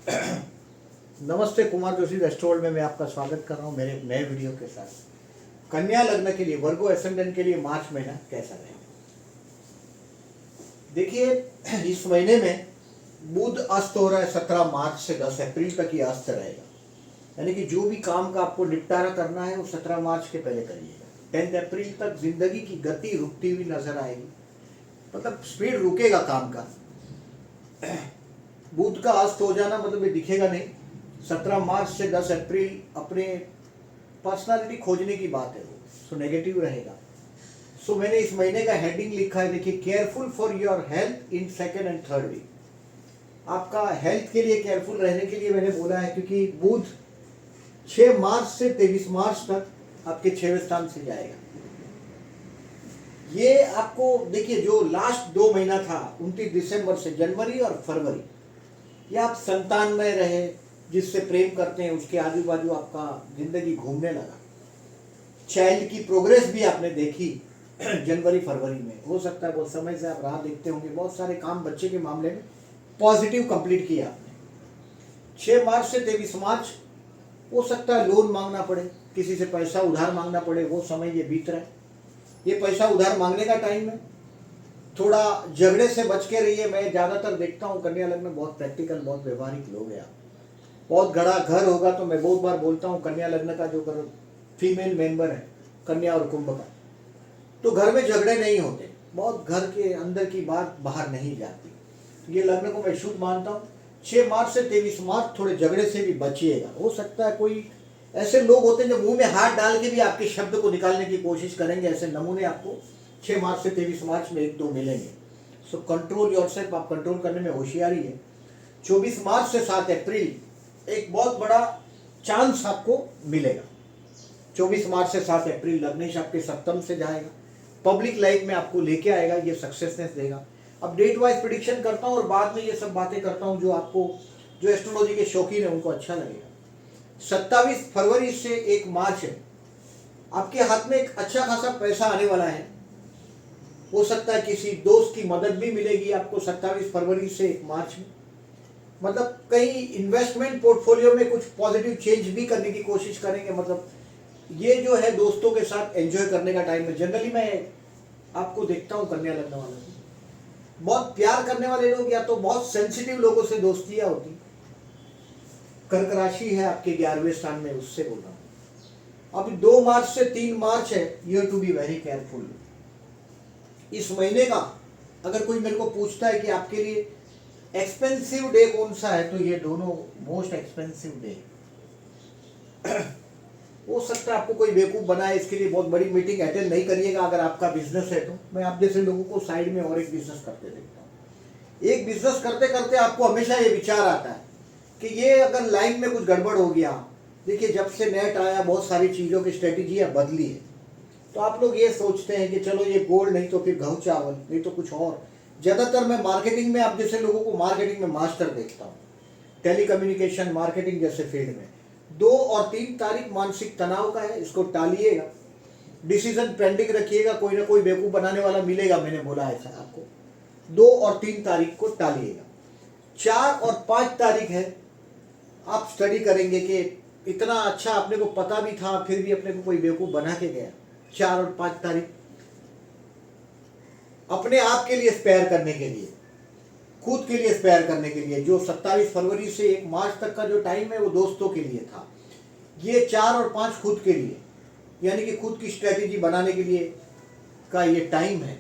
नमस्ते, कुमार जोशी रेस्टोरेंट में मैं आपका स्वागत कर रहा हूँ मेरे नए वीडियो के साथ। कन्या लग्न के लिए, वर्गो एसेंडेंट के लिए मार्च महीना कैसा रहेगा? देखिए, इस महीने में बुध अस्त हो रहा है। 17 मार्च से 10 अप्रैल तक ये अस्त रहेगा। यानी कि जो भी काम का आपको निपटारा करना है वो 17 मार्च के पहले करिएगा। 10 अप्रैल तक जिंदगी की गति रुकती हुई नजर आएगी, मतलब स्पीड रुकेगा काम का। बुध का अस्त हो जाना मतलब ये दिखेगा नहीं। 17 मार्च से 10 अप्रैल अपने पर्सनालिटी खोजने की बात है, वो सो नेगेटिव रहेगा। सो मैंने इस महीने का हेडिंग लिखा है, देखिए, careful for your health in second and third week. आपका हेल्थ के लिए केयरफुल रहने के लिए मैंने बोला है, क्योंकि बुध 6 मार्च से 23 मार्च तक आपके 6वें स्थान से जाएगा। ये आपको देखिए, जो लास्ट 2 महीना था 29 दिसंबर से जनवरी और फरवरी, ये आप संतान में रहे, जिससे प्रेम करते हैं उसके आजू बाजू आपका जिंदगी घूमने लगा। चाइल्ड की प्रोग्रेस भी आपने देखी जनवरी फरवरी में। हो सकता है बहुत समय से आप राह देखते होंगे, बहुत सारे काम बच्चे के मामले में पॉजिटिव कंप्लीट किया आपने। 6 मार्च से 23 मार्च हो सकता है लोन मांगना पड़े, किसी से पैसा उधार मांगना पड़े, वो समय ये बीत रहा है। ये पैसा उधार मांगने का टाइम है। थोड़ा झगड़े से बच के रहिए। मैं ज़्यादातर देखता हूँ कन्या लग्न में बहुत प्रैक्टिकल, बहुत व्यवहारिक लोग हैं। आप बहुत बड़ा घर होगा तो मैं बहुत बार बोलता हूँ, कन्या लग्न का जो फीमेल मेंबर है कन्या और कुंभ का, तो घर में झगड़े नहीं होते, बहुत घर के अंदर की बात बाहर नहीं जाती। ये लग्न को मैं शुभ मानता हूँ। 6 मार्च से 23 मार्च थोड़े झगड़े से भी बचिएगा। हो सकता है कोई ऐसे लोग होते हैं जो मुंह में हाथ डाल के भी आपके शब्द को निकालने की कोशिश करेंगे। ऐसे नमूने आपको 6 मार्च से 23 मार्च में 1-2 मिलेंगे। सो कंट्रोल योरसेल्फ, आप कंट्रोल करने में होशियारी है। 24 मार्च से 7 अप्रैल एक बहुत बड़ा चांस आपको मिलेगा। 24 मार्च से 7 अप्रैल लग्नेश आपके सप्तम से जाएगा, पब्लिक लाइफ में आपको लेके आएगा, ये सक्सेसनेस देगा। अब डेट वाइज प्रिडिक्शन करता हूँ और बाद में ये सब बातें करता हूँ जो आपको, जो एस्ट्रोलॉजी के शौकीन है उनको अच्छा लगेगा। 27 फरवरी से 1 मार्च है, आपके हाथ में एक अच्छा खासा पैसा आने वाला है। हो सकता है किसी दोस्त की मदद भी मिलेगी आपको 27 फरवरी से 1 मार्च में। मतलब कहीं इन्वेस्टमेंट पोर्टफोलियो में कुछ पॉजिटिव चेंज भी करने की कोशिश करेंगे। मतलब ये जो है दोस्तों के साथ एंजॉय करने का टाइम है। जनरली मैं आपको देखता हूँ कन्या लग्न वालों को, बहुत प्यार करने वाले लोग या तो बहुत सेंसिटिव लोगों से दोस्तियां होती। कर्क राशि है आपके 11वें स्थान में, उससे बोल रहा हूँ। अभी 2 मार्च से 3 मार्च है, you have to be very careful. इस महीने का अगर कोई मेरे को पूछता है कि आपके लिए एक्सपेंसिव डे कौन सा है, तो ये दोनों मोस्ट एक्सपेंसिव डे। हो सकता है आपको कोई बेवकूफ बनाए, इसके लिए बहुत बड़ी मीटिंग अटेंड नहीं करिएगा। अगर आपका बिजनेस है तो मैं आप जैसे लोगों को साइड में और एक बिजनेस करते देखता हूँ। एक बिजनेस करते करते आपको हमेशा ये विचार आता है कि ये अगर लाइन में कुछ गड़बड़ हो गया। देखिए, जब से नेट आया बहुत सारी चीज़ों की स्ट्रेटेजियाँ बदली है। तो आप लोग ये सोचते हैं कि चलो ये गोल्ड नहीं तो फिर गेहूं चावल, नहीं तो कुछ और। ज़्यादातर मैं मार्केटिंग में आप जैसे लोगों को मार्केटिंग में मास्टर देखता हूँ, टेलीकम्युनिकेशन मार्केटिंग जैसे फील्ड में। 2 और 3 तारीख मानसिक तनाव का है, इसको टालिएगा। डिसीजन पेंडिंग रखिएगा, कोई ना कोई बेवकूफ़ बनाने वाला मिलेगा, मैंने बोला ऐसा आपको। 2 और 3 तारीख को टालिएगा। 4 और 5 तारीख है, आप स्टडी करेंगे कि इतना अच्छा अपने को पता भी था फिर भी अपने को कोई बेवकूफ़ बना के गया। 4 और 5 तारीख अपने आप के लिए स्पेयर करने के लिए, खुद के लिए स्पेयर करने के लिए। जो 27 फरवरी से 1 मार्च तक का जो टाइम है वो दोस्तों के लिए था। ये 4 और 5 खुद के लिए, यानी कि खुद की स्ट्रेटेजी बनाने के लिए का ये टाइम है।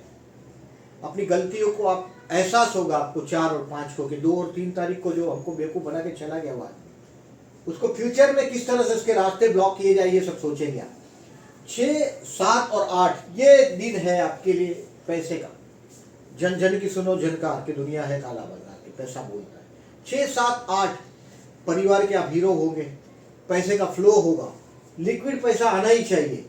अपनी गलतियों को आप एहसास होगा आपको 4 और 5 को, कि 2 और 3 तारीख को जो हमको बेवकूफ़ बना के चला गया हुआ, उसको फ्यूचर में किस तरह से उसके रास्ते ब्लॉक किए जाए, ये सब सोचेंगे आप। 6, 7 और 8 ये दिन है आपके लिए पैसे का। जन जन की सुनो झनकार, की दुनिया है काला बाजार की, पैसा बोलता है। 6, 7, 8 परिवार के आप हीरो होंगे, पैसे का फ्लो होगा, लिक्विड पैसा आना ही चाहिए।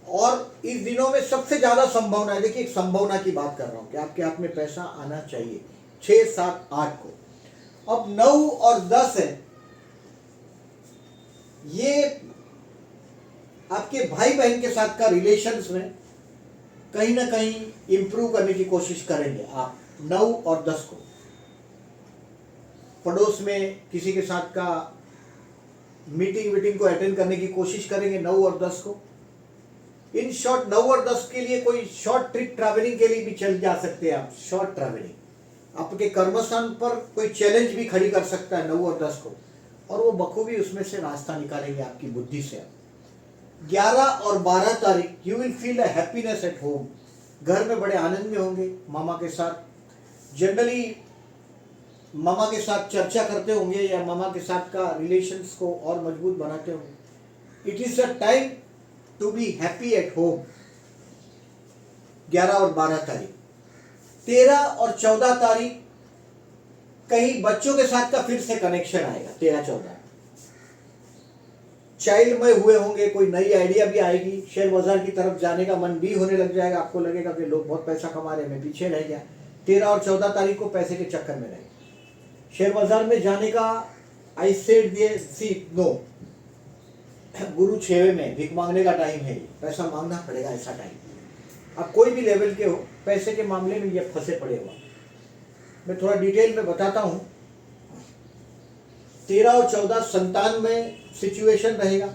और इस दिनों में सबसे ज़्यादा संभावना है, देखिए एक संभावना की बात कर रहा हूँ कि आपके हाथ में पैसा आना चाहिए 6, 7, 8 को। अब 9 और 10 है, ये आपके भाई बहन के साथ का रिलेशंस में कहीं ना कहीं इंप्रूव करने की कोशिश करेंगे आप 9 और 10 को। पड़ोस में किसी के साथ का मीटिंग को अटेंड करने की कोशिश करेंगे 9 और 10 को। इन शॉर्ट 9 और 10 के लिए कोई शॉर्ट ट्रिप ट्रैवलिंग के लिए भी चल जा सकते हैं आप। शॉर्ट ट्रैवलिंग आपके कर्मस्थान पर कोई चैलेंज भी खड़ी कर सकता है 9 और 10 को, और वो बखूबी उसमें से रास्ता निकालेंगे आपकी बुद्धि से। 11 और 12 तारीख you will feel a happiness at home. घर में बड़े आनंद में होंगे मामा के साथ। जनरली मामा के साथ चर्चा करते होंगे या मामा के साथ का रिलेशंस को और मजबूत बनाते होंगे। It is a time to be happy at home. 11 और 12 तारीख। 13 और 14 तारीख कहीं बच्चों के साथ का फिर से कनेक्शन आएगा। 13-14 चाइल्ड में हुए होंगे, कोई नई आइडिया भी आएगी, शेयर बाजार की तरफ जाने का मन भी होने लग जाएगा। आपको लगेगा कि लोग बहुत पैसा कमा रहे हैं, मैं पीछे रह गया। 13 और 14 तारीख को पैसे के चक्कर में रहे, शेयर बाजार में जाने का आई सेड दिए सी नो। गुरु 6वें में भीख मांगने का टाइम है, पैसा मांगना पड़ेगा ऐसा टाइम। आप कोई भी लेवल के हो, पैसे के मामले में ये फंसे पड़े हो। मैं थोड़ा डिटेल में बताता हूं। 13 और 14 संतान में सिचुएशन रहेगा।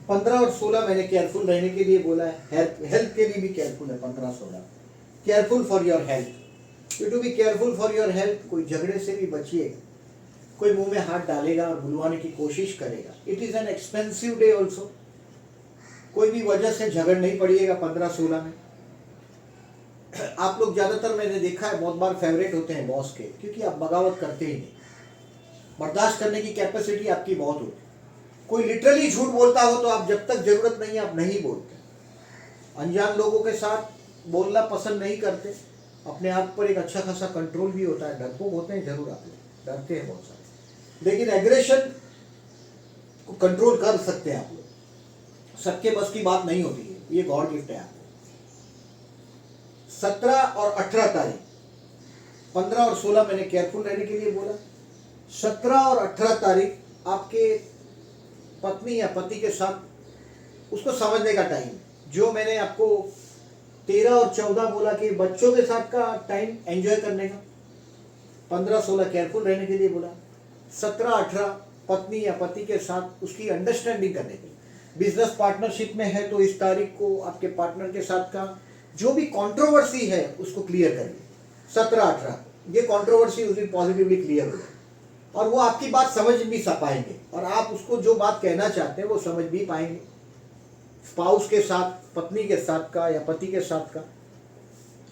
15 और 16 मैंने केयरफुल रहने के लिए बोला है। हेल्थ के लिए भी केयरफुल है। 15-16 careful for your health. You to be careful for your health. कोई झगड़े से भी बचिएगा, कोई मुंह में हाथ डालेगा और बुलवाने की कोशिश करेगा। It is an expensive day also. कोई भी वजह से झगड़ नहीं पड़िएगा 15-16 में। आप लोग ज्यादातर मैंने देखा है बहुत बार फेवरेट होते हैं बॉस के, क्योंकि आप बगावत करते ही नहीं। बर्दाश्त करने की कैपेसिटी आपकी बहुत होती है। कोई लिटरली झूठ बोलता हो तो आप जब तक जरूरत नहीं आप नहीं बोलते। अनजान लोगों के साथ बोलना पसंद नहीं करते। अपने आप पर एक अच्छा खासा कंट्रोल भी होता है। डरपोक होते हैं जरूर, आप लोग डरते हैं बहुत सारे, लेकिन एग्रेशन को कंट्रोल कर सकते हैं आप लोग। सबके बस की बात नहीं होती है, ये गॉड गिफ्ट है आपको। 17 और 18 तारीख। 15 और 16 मैंने केयरफुल रहने के लिए बोला। 17 और 18 तारीख आपके पत्नी या पति के साथ उसको समझने का टाइम। जो मैंने आपको 13 और 14 बोला कि बच्चों के साथ का टाइम एंजॉय करने का, 15-16 केयरफुल रहने के लिए बोला, 17-18 पत्नी या पति के साथ उसकी अंडरस्टैंडिंग करने के लिए। बिजनेस पार्टनरशिप में है तो इस तारीख को आपके पार्टनर के साथ का जो भी कंट्रोवर्सी है उसको क्लियर करिए। 17-18 ये कंट्रोवर्सी उस दिन पॉजिटिवली क्लियर हो जाए और वो आपकी बात समझ भी पाएंगे और आप उसको जो बात कहना चाहते हैं वो समझ भी पाएंगे। स्पाउस के साथ, पत्नी के साथ का या पति के साथ का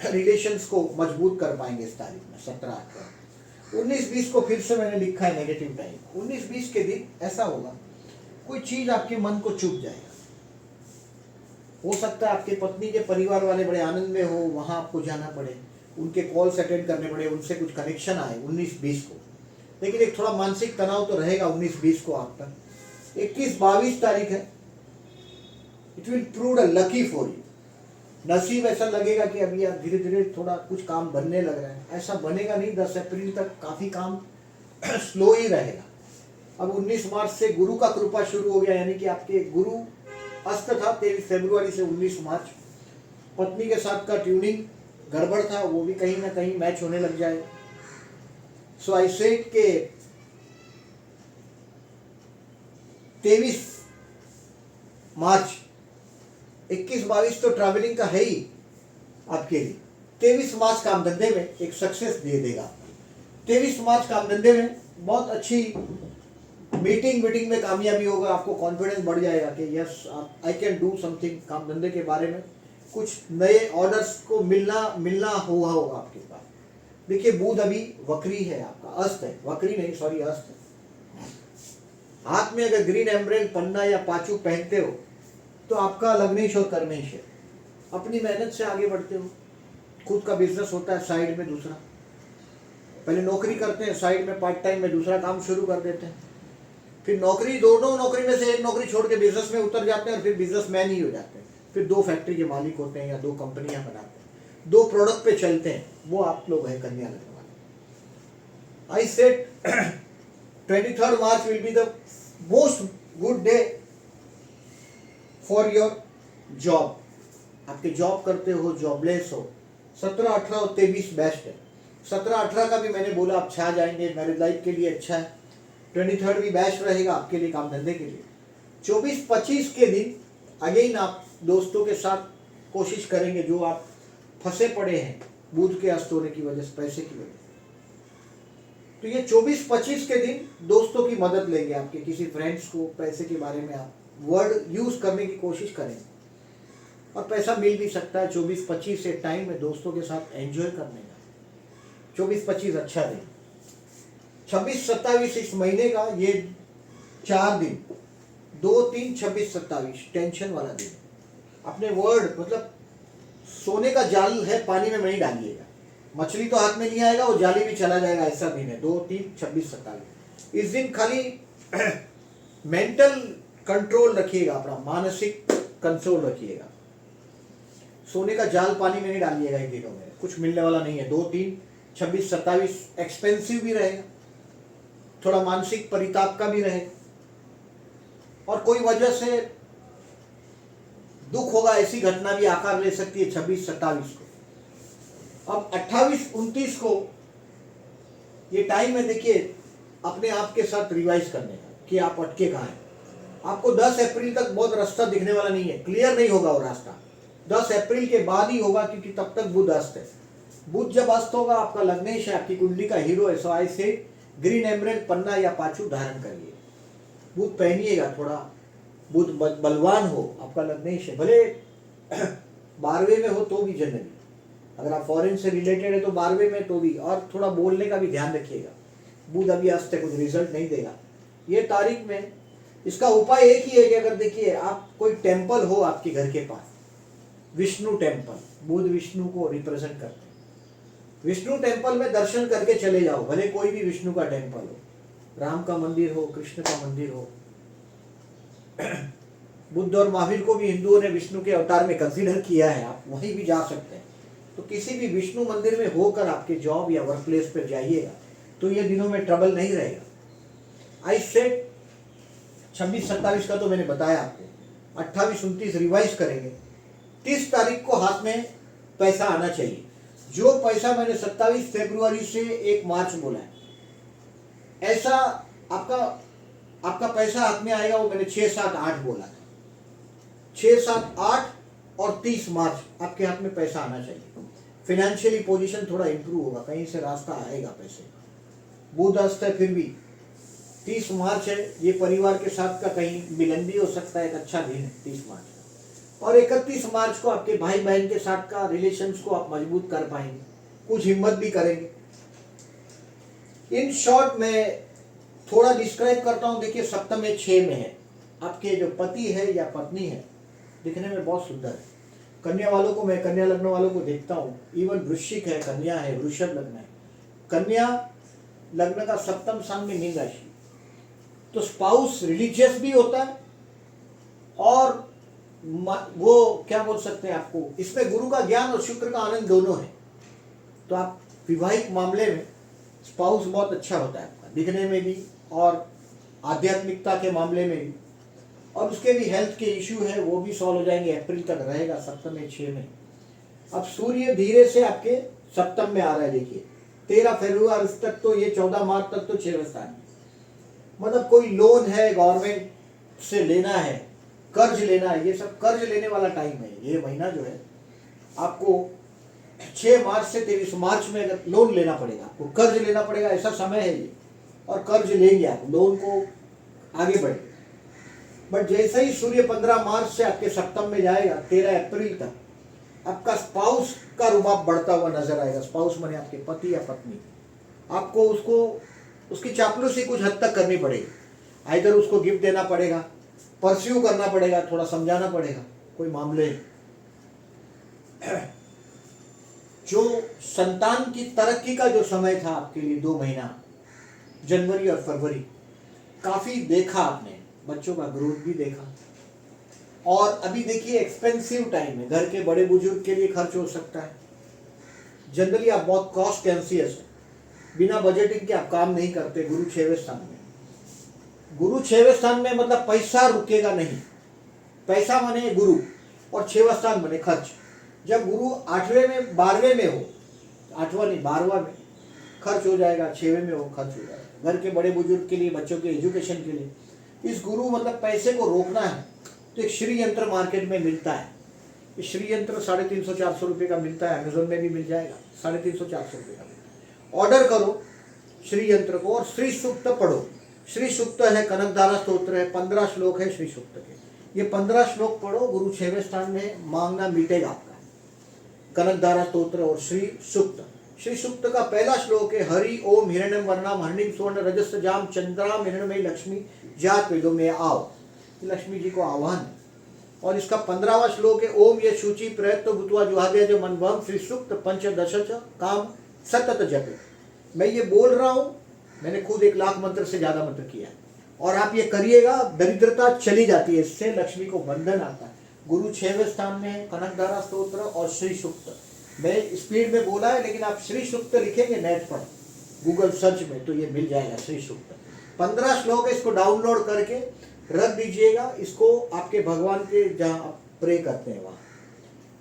रिलेशंस को मजबूत कर पाएंगे इस तारीख में। 17-18 19-20 को फिर से मैंने लिखा है नेगेटिव टाइम। 19-20 के दिन ऐसा होगा कोई चीज आपके मन को चुभ जाएगा। हो सकता है आपके पत्नी के परिवार वाले बड़े आनंद में हो, वहां आपको जाना पड़े, उनके कॉल्स अटेंड करने पड़े, उनसे कुछ कनेक्शन आए 19-20 को। लेकिन एक थोड़ा मानसिक तनाव तो रहेगा 19-20 को आप पर। 21-22 तारीख है। It will prove a lucky for you. नसीब ऐसा लगेगा कि अभी आप धीरे धीरे थोड़ा कुछ काम बनने लग रहा है। ऐसा बनेगा नहीं, 10 अप्रैल तक काफी काम स्लो ही रहेगा। अब 19 मार्च से गुरु का कृपा शुरू हो गया, यानी कि आपके गुरु अस्त था 23 फरवरी से 19 मार्च। पत्नी के साथ का ट्यूनिंग गड़बड़ था, वो भी कहीं ना कहीं मैच होने लग जाए। सो आई सेड के 23 मार्च, 21-22 तो ट्रैवलिंग का है ही आपके लिए। 23 मार्च काम धंधे में एक सक्सेस दे देगा। 23 मार्च काम धंधे में बहुत अच्छी मीटिंग में कामयाबी होगा। आपको कॉन्फिडेंस बढ़ जाएगा कि yes I can do something. काम धंधे के बारे में कुछ नए ऑर्डर्स को मिलना हुआ होगा आपके पास। देखिए बुध अभी वक्री है, आपका अस्त है, वक्री नहीं सॉरी अस्त है। हाथ में अगर ग्रीन एम्ब्रेल पन्ना या पाचू पहनते हो तो आपका लग्नेश और कर्मेश है। अपनी मेहनत से आगे बढ़ते हो। खुद का बिजनेस होता है साइड में दूसरा। पहले नौकरी करते हैं, साइड में पार्ट टाइम में दूसरा काम शुरू कर देते हैं। फिर दोनों नौकरी में से एक नौकरी छोड़ के बिजनेस में उतर जाते हैं और फिर बिजनेसमैन ही हो जाते हैं। फिर 2 फैक्ट्री के मालिक होते हैं या 2 कंपनियां बनाते हैं, 2 प्रोडक्ट पे चलते हैं। वो आप लोग हैं कन्या लग्न वाले। I said 23 March will be the most good day for your job. आपके जॉब करते हो, जॉबलेस हो, 17, 18 और 23 बेस्ट है। 17-18 का भी मैंने बोला आप छा जाएंगे, मैरिज लाइफ के लिए अच्छा है। 23rd भी बैश रहेगा आपके लिए काम धंधे के लिए। 24-25 के दिन अगेन आप दोस्तों के साथ कोशिश करेंगे, जो आप फंसे पड़े हैं बुध के अस्त होने की वजह से, पैसे की वजह से। तो ये 24-25 के दिन दोस्तों की मदद लेंगे, आपके किसी फ्रेंड्स को पैसे के बारे में आप वर्ड यूज करने की कोशिश करेंगे और पैसा मिल भी सकता है। 24-25 से टाइम में दोस्तों के साथ एंजॉय करने का। 24-25 अच्छा दिन। 26-27 इस महीने का ये 4 दिन, 2-3, 26-27 टेंशन वाला दिन। अपने वर्ड मतलब सोने का जाल है, पानी में नहीं डालिएगा। मछली तो हाथ में नहीं आएगा, वो जाली भी चला जाएगा, ऐसा दिन है। 2-3, 26-27 इस दिन खाली मेंटल कंट्रोल रखिएगा, अपना मानसिक कंट्रोल रखिएगा। सोने का जाल पानी में नहीं डालिएगा इन दिनों में, कुछ मिलने वाला नहीं है। 2-3, 26-27 एक्सपेंसिव भी रहेगा, थोड़ा मानसिक परिताप का भी रहेगा, और कोई वजह से दुख होगा, ऐसी घटना भी आकार ले सकती है 26-27 को। अब 28-29 को ये टाइम है, देखिए अपने आप के साथ रिवाइज करने का कि आप अटके कहाँ हैं। आपको 10 अप्रैल तक बहुत रास्ता दिखने वाला नहीं है, क्लियर नहीं होगा वो रास्ता। 10 अप्रैल के बाद ही होगा, क्योंकि तब तक बुध अस्त है। बुध जब अस्त होगा, आपका लग्नेश है, आपकी कुंडली का हीरो है, सो ऐसे ग्रीन एमरेल्ड पन्ना या पाछू धारण करिए, बुध पहनिएगा, थोड़ा बुध बलवान हो। आपका लग्नेश है, भले 12वें में हो तो भी जनरली, अगर आप फॉरेन से रिलेटेड है तो 12वें में तो भी, और थोड़ा बोलने का भी ध्यान रखिएगा। बुध अभी अस्त है, कुछ रिजल्ट नहीं देगा ये तारीख में। इसका उपाय एक ही है कि अगर देखिए आप कोई टेम्पल हो आपके घर के पास, विष्णु टेम्पल, बुध विष्णु को रिप्रेजेंट करते हैं, विष्णु टेम्पल में दर्शन करके चले जाओ, भले कोई भी विष्णु का टेम्पल हो, राम का मंदिर हो, कृष्ण का मंदिर हो। बुद्ध और महावीर को भी हिंदुओं ने विष्णु के अवतार में कंसीडर किया है, आप वहीं भी जा सकते हैं। तो किसी भी विष्णु मंदिर में होकर आपके जॉब या वर्क प्लेस पर जाइएगा, तो ये दिनों में ट्रबल नहीं रहेगा। आई सेड 26-27 का तो मैंने बताया आपको। 28-29 रिवाइज करेंगे। 30 तारीख को हाथ में पैसा आना चाहिए। जो पैसा मैंने 27 फरवरी से 1 मार्च बोला है, ऐसा आपका पैसा हाथ में आएगा। वो मैंने 6, 7, 8 बोला था। 6, 7, 8 और 30 मार्च आपके हाथ में पैसा आना चाहिए। फाइनेंशियली पोजीशन थोड़ा इंप्रूव होगा, कहीं से रास्ता आएगा पैसे। बुध अस्त है, फिर भी 30 मार्च है, ये परिवार के साथ का कहीं मिलन भी हो सकता है, एक अच्छा दिन है 30 मार्च का। और 31 मार्च को आपके भाई बहन के साथ का रिलेशंस को आप मजबूत कर पाएंगे, कुछ हिम्मत भी करेंगे। इन शॉर्ट मैं थोड़ा डिस्क्राइब करता हूँ। देखिए सप्तम 6 में है, आपके जो पति है या पत्नी है, दिखने में बहुत सुंदर है। कन्या वालों को, मैं कन्या लग्न वालों को देखता हूँ, इवन वृश्चिक है, कन्या है, वृषभ लग्न है। कन्या लग्न का सप्तम स्थान में मीन राशि, तो स्पाउस रिलीजियस भी होता है, और वो क्या बोल सकते हैं आपको, इसमें गुरु का ज्ञान और शुक्र का आनंद दोनों है। तो आप विवाहिक मामले में स्पाउस बहुत अच्छा होता है आपका, दिखने में भी और आध्यात्मिकता के मामले में भी। और उसके भी हेल्थ के इश्यू है, वो भी सॉल्व हो जाएंगे, अप्रैल तक रहेगा सप्तम 6 में। अब सूर्य धीरे से आपके सप्तम में आ रहा है। देखिए 13 फरवरी तक तो, ये 14 मार्च तक तो 6वें स्थान में, मतलब कोई लोन है, गवर्नमेंट से लेना है, कर्ज लेना है, ये सब कर्ज लेने वाला टाइम है। ये महीना जो है आपको 6 मार्च से 23 मार्च में अगर लोन लेना पड़ेगा, आपको कर्ज लेना पड़ेगा, ऐसा समय है ये। और कर्ज लेंगे आप, लोन को आगे बढ़े। बट जैसे ही सूर्य 15 मार्च से आपके सप्तम में जाएगा, 13 अप्रैल तक आपका स्पाउस का रुबाब बढ़ता हुआ नजर आएगा। स्पाउस माने आपके पति या पत्नी। आपको उसकी चापलूसी कुछ हद तक करनी पड़ेगी, आइदर उसको गिफ्ट देना पड़ेगा, परस्यू करना पड़ेगा, थोड़ा समझाना पड़ेगा कोई मामले। जो संतान की तरक्की का जो समय था आपके लिए 2 महीना, जनवरी और फरवरी, काफी देखा आपने, बच्चों का ग्रोथ भी देखा। और अभी देखिए एक्सपेंसिव टाइम है, घर के बड़े बुजुर्ग के लिए खर्च हो सकता है। जनरली आप बहुत कॉस्ट कॉन्शियस है, बिना बजटिंग के आप काम नहीं करते। गुरु 6वें स्थान में, गुरु 6वें स्थान में मतलब पैसा रुकेगा नहीं। पैसा माने गुरु, और 6वां स्थान माने खर्च। जब गुरु 8वें में 12वें में हो, 8वां नहीं 12वां में, खर्च हो जाएगा, 6वें में वो खर्च हो जाएगा। घर के बड़े बुजुर्ग के लिए, बच्चों के एजुकेशन के लिए, इस गुरु मतलब पैसे को रोकना है तो एक श्री यंत्र मार्केट में मिलता है। ये श्री यंत्र 350-400 रुपये का मिलता है, अमेजोन में भी मिल जाएगा, 350-400 रुपये का मिलता है। ऑर्डर करो श्री यंत्र को और श्री सूक्त पढ़ो। श्री सूक्त है, कनकधारा स्तोत्र है, 15 श्लोक है श्री सूक्त के। ये 15 श्लोक पढ़ो, गुरु 6वें स्थान में, मांगना मिटेगा आपका। कनकधारा स्तोत्र और श्री सूक्त। श्री सूक्त का पहला श्लोक है, हरि ओम हिरण्यम वर्णम हरणिम सुवर्ण रजस जाम चंद्राम हिरण्मयी लक्ष्मी जात वेदों में आओ। लक्ष्मी जी को आह्वान है। और इसका 15वां श्लोक है, ओम ये शुचि प्रयत्न भूतवा जुहादे जो मनभम श्री सूक्त पंचदश काम सतत जपे। मैं ये बोल रहा हूँ, मैंने खुद 1 लाख मंत्र से ज्यादा मंत्र किया है, और आप ये करिएगा, दरिद्रता चली जाती है, इससे लक्ष्मी को बंधन आता है। गुरु 6वें स्थान में है, कनकधारा स्तोत्र और श्री सूक्त। मैं स्पीड में बोला है, लेकिन आप श्री सूक्त लिखेंगे नेट पर, गूगल सर्च में, तो ये मिल जाएगा श्री सूक्त। 15 श्लोक है, इसको डाउनलोड करके रख दीजिएगा। इसको आपके भगवान के जहाँ आप प्रे करते हैं वहाँ,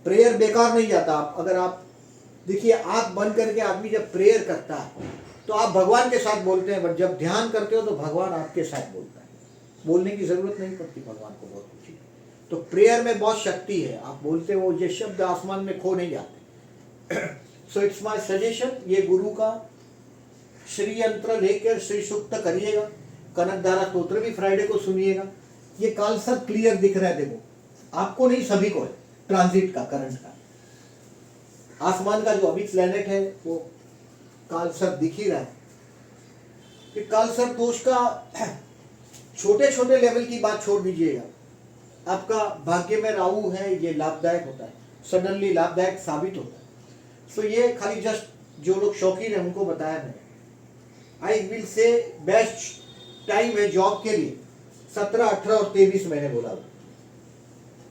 प्रेयर बेकार नहीं जाता। आप अगर आप देखिए, आंख बंद करके आदमी जब प्रेयर करता है तो आप भगवान के साथ बोलते हैं, बट जब ध्यान करते हो तो भगवान आपके साथ बोलता है। बोलने की जरूरत नहीं पड़ती भगवान को बहुत कुछ। तो प्रेयर में बहुत शक्ति है, आप बोलते हो, ये शब्द आसमान में खो नहीं जाते। सो इट्स माय सजेशन, ये गुरु का श्री यंत्र लेकर श्री सूक्त करिएगा। कनकधारा स्तोत्र भी फ्राइडे को सुनिएगा। ये काल सब क्लियर दिख रहा है, देखो, आपको नहीं सभी को है, ट्रांजिट का, करंट का। आसमान का जो अभी प्लेनेट है वो काल सब दिख ही रहा है। कि काल सब दोष का छोटे छोटे लेवल की बात छोड़ दीजिएगा। आपका भाग्य में राहु है, ये लाभदायक होता है, सडनली लाभदायक साबित होता है। सो ये खाली जस्ट जो लोग शौकीन है उनको बताया मैंने। I will say best time है जॉब के लिए 17, 18 और 23 मैंने बोला।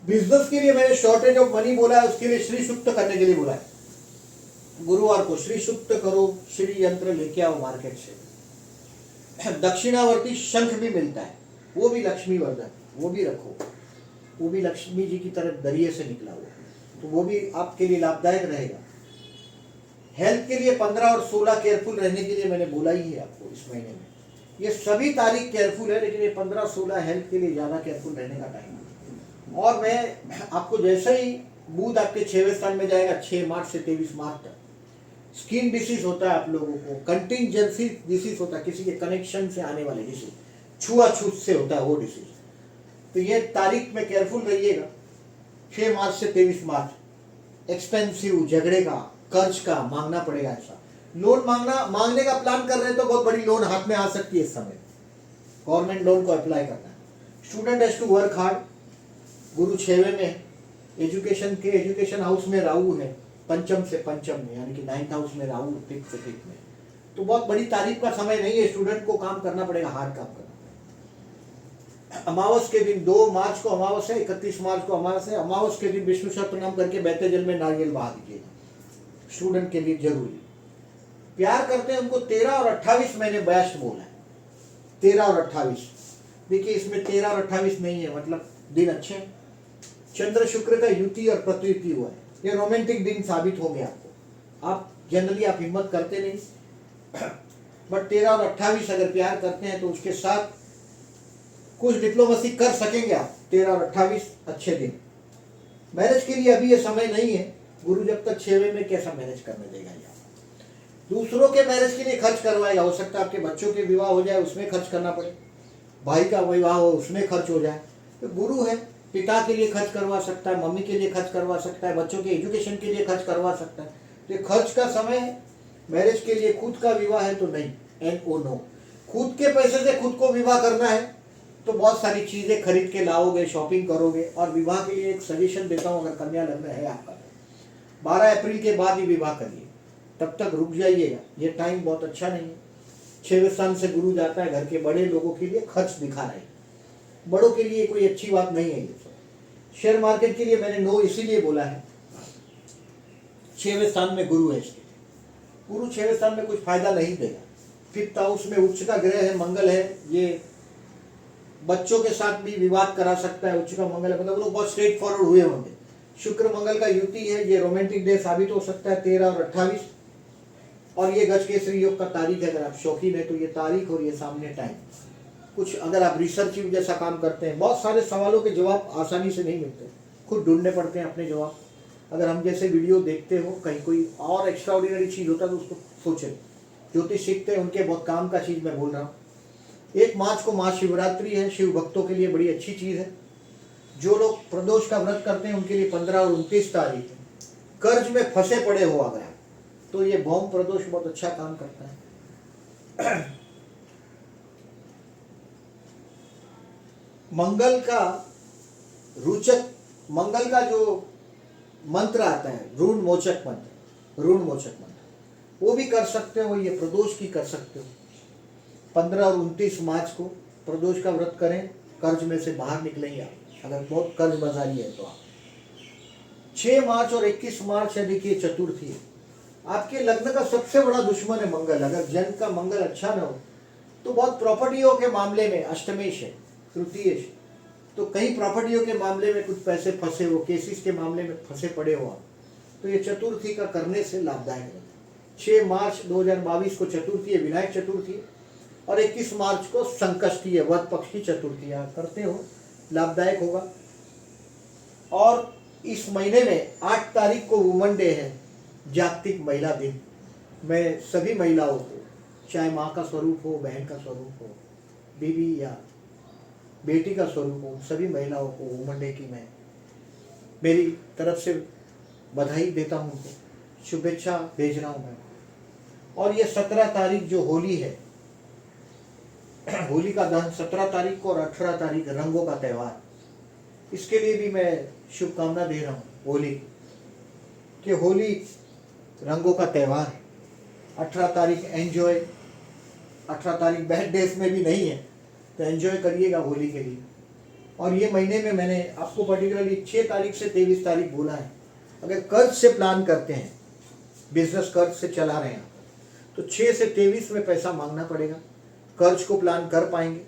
बिजनेस के लिए मैंने शॉर्टेज ऑफ मनी बोला है, उसके लिए श्री सूक्त करने के लिए बोला है। गुरुवार को श्री सूक्त करो, श्री यंत्र लेके आओ मार्केट से। दक्षिणावर्ती शंख भी मिलता है, वो भी लक्ष्मी वर्धन, वो भी रखो, वो भी लक्ष्मी जी की तरफ दरिये से निकला हुआ, तो वो भी आपके लिए लाभदायक रहेगा। हेल्थ के लिए 15 और 16 केयरफुल रहने के लिए मैंने बोला ही है आपको इस महीने में। ये सभी तारीख केयरफुल है, लेकिन ये 15-16 हेल्थ के लिए ज्यादा केयरफुल रहने का टाइम है। और मैं आपको जैसे ही बुध आपके 6वें स्थान में जाएगा 6 मार्च से 23 मार्च तक, स्किन डिसीज होता है आप लोगों को, कंटिंजेंसी डिसीज होता है, किसी के कनेक्शन से आने वाले डिसीज, छुआछूत से होता है वो डिसीज। तो ये तारीख में केयरफुल रहिएगा। 6 मार्च से 23 मार्च एक्सपेंसिव, झगड़े का, कर्ज का मांगना पड़ेगा। ऐसा लोन मांगने का प्लान कर रहे हैं तो बहुत बड़ी लोन हाथ में आ सकती है इस समय। गवर्नमेंट लोन को अप्लाई करना है। Student has to work hard. गुरु 6वें में, एजुकेशन हाउस में राहु है, पंचम से पंचम में, यानी कि 9th हाउस में राहु, 5th से 5th में। तो बहुत बड़ी तारीफ का समय नहीं है, स्टूडेंट को काम करना पड़ेगा, हार्ड काम करना। अमावस के दिन 2 मार्च को अमावस है, 31 मार्च को अमावस है। अमावस के दिन विष्णु सहस्त्रनाम करके बहते जल में नारियल बहा दीजिएगा, स्टूडेंट के लिए जरूरी। प्यार करते हैं उनको 13 और 28 मैंने बेस्ट बोला है, 13 और 28। देखिए इसमें 13 और 28 नहीं है, मतलब दिन अच्छे हैं। चंद्र शुक्र का युति और प्रत्युति हुआ है, ये रोमांटिक दिन साबित होंगे आपको। आप जनरली आप हिम्मत करते नहीं, बट 13 और 28 अगर प्यार करते हैं तो उसके साथ कुछ डिप्लोमेसी कर सकेंगे आप। 13 और 28 अच्छे दिन। मैरिज के लिए अभी ये समय नहीं है, गुरु जब तक 6वें में कैसा मैरिज करने देगा। या दूसरों के मैरिज के लिए खर्च करवाएगा, हो सकता है आपके बच्चों के विवाह हो जाए उसमें खर्च करना पड़े, भाई का विवाह हो उसमें खर्च हो जाए। तो गुरु है, पिता के लिए खर्च करवा सकता है, मम्मी के लिए खर्च करवा सकता है, बच्चों के एजुकेशन के लिए खर्च करवा सकता है। तो खर्च का समय है। मैरिज के लिए खुद का विवाह है तो नहीं, NO। खुद के पैसे से खुद को विवाह करना है तो बहुत सारी चीजें खरीद के लाओगे, शॉपिंग करोगे। और विवाह के लिए एक सजेशन देता हूँ, अगर कन्या लग्न है आपका, 12 अप्रैल के बाद ही विवाह करिए, तब तक रुक जाइएगा, ये टाइम बहुत अच्छा नहीं है। 6वें स्थान से गुरु जाता है, घर के बड़े लोगों के लिए खर्च दिखा रहे हैं, बड़ों के लिए कोई अच्छी बात नहीं है ये सब। शेयर मार्केट के लिए मैंने नो इसीलिए बोला है, 6वें स्थान में गुरु है, इसके गुरु 6वें स्थान में कुछ फायदा नहीं देगा। 5th हाउस में उच्च का ग्रह है, मंगल है, ये बच्चों के साथ भी विवाद करा सकता है। उच्च का मंगल है, मतलब लोग बहुत स्ट्रेट फॉरवर्ड हुए होंगे। शुक्र मंगल का युति है, ये रोमांटिक डे साबित हो सकता है 13 और 28। और ये गजकेसरी योग का तारीख है, अगर आप शौकीन है तो ये तारीख और ये सामने टाइम। कुछ अगर आप रिसर्चिंग जैसा काम करते हैं, बहुत सारे सवालों के जवाब आसानी से नहीं मिलते, खुद ढूंढने पड़ते हैं अपने जवाब। अगर हम जैसे वीडियो देखते हो, कहीं कोई और एक्स्ट्रा ऑर्डिनरी चीज़ होता है तो उसको सोचें। ज्योतिष सीखते हैं उनके बहुत काम का चीज़ मैं बोल रहा हूँ। 1 मार्च को महाशिवरात्रि है, शिव भक्तों के लिए बड़ी अच्छी चीज़ है। जो लोग प्रदोष का व्रत करते हैं उनके लिए 15 और 29 तारीख है। कर्ज में फंसे पड़े हो अगर आप, तो ये भौम प्रदोष बहुत अच्छा काम करता है। मंगल का जो मंत्र आता है, ऋण मोचक मंत्र, वो भी कर सकते हो, ये प्रदोष की कर सकते हो। 15 और 29 मार्च को प्रदोष का व्रत करें, कर्ज में से बाहर निकलेंगे आप, अगर बहुत कर्ज बाजारी है तो आप। 6 मार्च और 21 मार्च है, देखिए चतुर्थी है। आपके लग्न का सबसे बड़ा दुश्मन है मंगल। अगर जन्म का मंगल अच्छा न हो तो बहुत प्रॉपर्टियों के मामले में अष्टमेश है, तृतीयेश, तो कई प्रॉपर्टियों के मामले में कुछ पैसे फंसे हो, केसेस के मामले में फंसे पड़े हो आप, तो ये चतुर्थी का करने से लाभदायक है। 6 मार्च 2022 को चतुर्थी है, विनायक चतुर्थी, और 21 मार्च को संकष्टी है, वध पक्ष की चतुर्थी करते हो, लाभदायक होगा। और इस महीने में 8 तारीख को वुमन डे है, जागतिक महिला दिन। मैं सभी महिलाओं को, चाहे माँ का स्वरूप हो, बहन का स्वरूप हो, बीवी या बेटी का स्वरूप हो, सभी महिलाओं को वुमन डे की मैं मेरी तरफ से बधाई देता हूँ, उनको शुभेच्छा भेज रहा हूँ मैं। और ये 17 तारीख जो होली है, होली का दहन 17 तारीख को और 18 तारीख रंगों का त्यौहार, इसके लिए भी मैं शुभकामना दे रहा हूँ होली कि होली रंगों का त्यौहार। 18 तारीख एंजॉय, 18 तारीख बैड डेज में भी नहीं है तो एंजॉय करिएगा होली के लिए। और ये महीने में मैंने आपको पर्टिकुलरली 6 तारीख से 23 तारीख बोला है, अगर कर्ज से प्लान करते हैं, बिजनेस कर्ज से चला रहे हैं तो 6 से 23 में पैसा मांगना पड़ेगा, कर्ज को प्लान कर पाएंगे।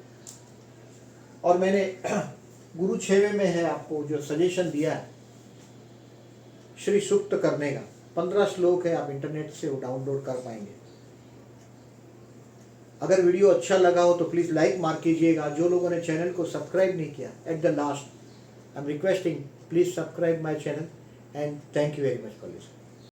और मैंने गुरु 6वें में है आपको जो सजेशन दिया है श्री सूक्त करने का, 15 श्लोक है, आप इंटरनेट से वो डाउनलोड कर पाएंगे। अगर वीडियो अच्छा लगा हो तो प्लीज़ लाइक मार कीजिएगा। जो लोगों ने चैनल को सब्सक्राइब नहीं किया, at the last I am requesting, please subscribe my channel and thank you very much for listening.